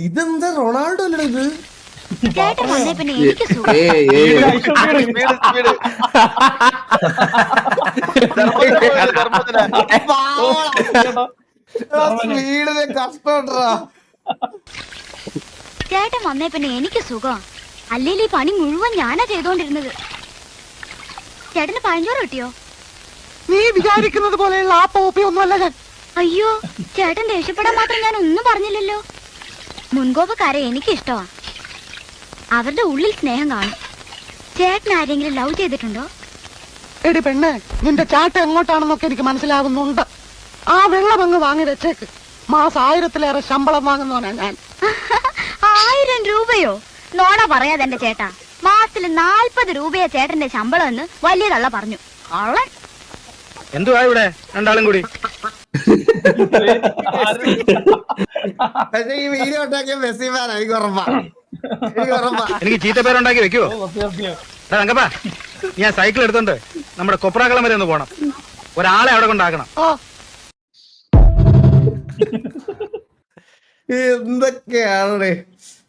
ഇതെന്താ റൊണാൾഡോ അല്ലേ ഇത്? ചേട്ടൻ വന്നേ പിന്നെ എനിക്ക് സുഖം. വീടിനെ കഷ്ടപ്പെട്ടാ. ചേട്ടൻ വന്നേ പിന്നെ എനിക്ക് സുഖം. അല്ലെങ്കിൽ ഈ പണി മുഴുവൻ ഞാനാ ചെയ്തോണ്ടിരുന്നത്. ചേട്ടന് പഴഞ്ചോറ് കിട്ടിയോ? നീ വിചാരിക്കുന്നത് പോലെയുള്ള ആ പോപ്പി ഒന്നുമല്ല ഞാൻ. അയ്യോ, ചേട്ടൻ ദേഷ്യപ്പെടാൻ മാത്രം ഞാൻ ഒന്നും പറഞ്ഞില്ലല്ലോ. മുൻകോപക്കാരെ എനിക്കിഷ്ടമാ. അവരുടെ ഉള്ളിൽ സ്നേഹം കാണും. ചേട്ടൻ ആരെങ്കിലും ലവ് ചെയ്തിട്ടുണ്ടോ? എടി പെണ്ണെ, നിന്റെ ചാട്ട എങ്ങോട്ടാണെന്നൊക്കെ എനിക്ക് മനസ്സിലാവുന്നുണ്ട്. ആ വെള്ളം അങ്ങ് വാങ്ങി വെച്ചേക്ക്. മാസം 1000-ലേറെ ശമ്പളം വാങ്ങുന്നവനാ ഞാൻ. 1000 രൂപയോ? നോണ പറയാതെ എന്റെ ചേട്ടാ. മാസത്തിൽ 40 രൂപയാ ചേട്ടന്റെ ശമ്പളം എന്ന് വലിയ തള്ള പറഞ്ഞു. അവളെ എന്തുവാ ഇവിടെ രണ്ടാളും കൂടി? പക്ഷെ ഈ വീഡിയോ ഉണ്ടാക്കിയ മെസ്സി ഫാനാ, എനിക്ക് ഉറപ്പാ. എനിക്ക് ചീത്തപ്പേരുണ്ടാക്കി വെക്കുവോ? തങ്കപ്പാ, ഞാൻ സൈക്കിൾ എടുത്തോണ്ട് നമ്മുടെ കൊപ്രാക്കളം വരെ ഒന്ന് പോണം. ഒരാളെ അവിടെ കൊണ്ടാക്കണം. എന്തൊക്കെയാണ്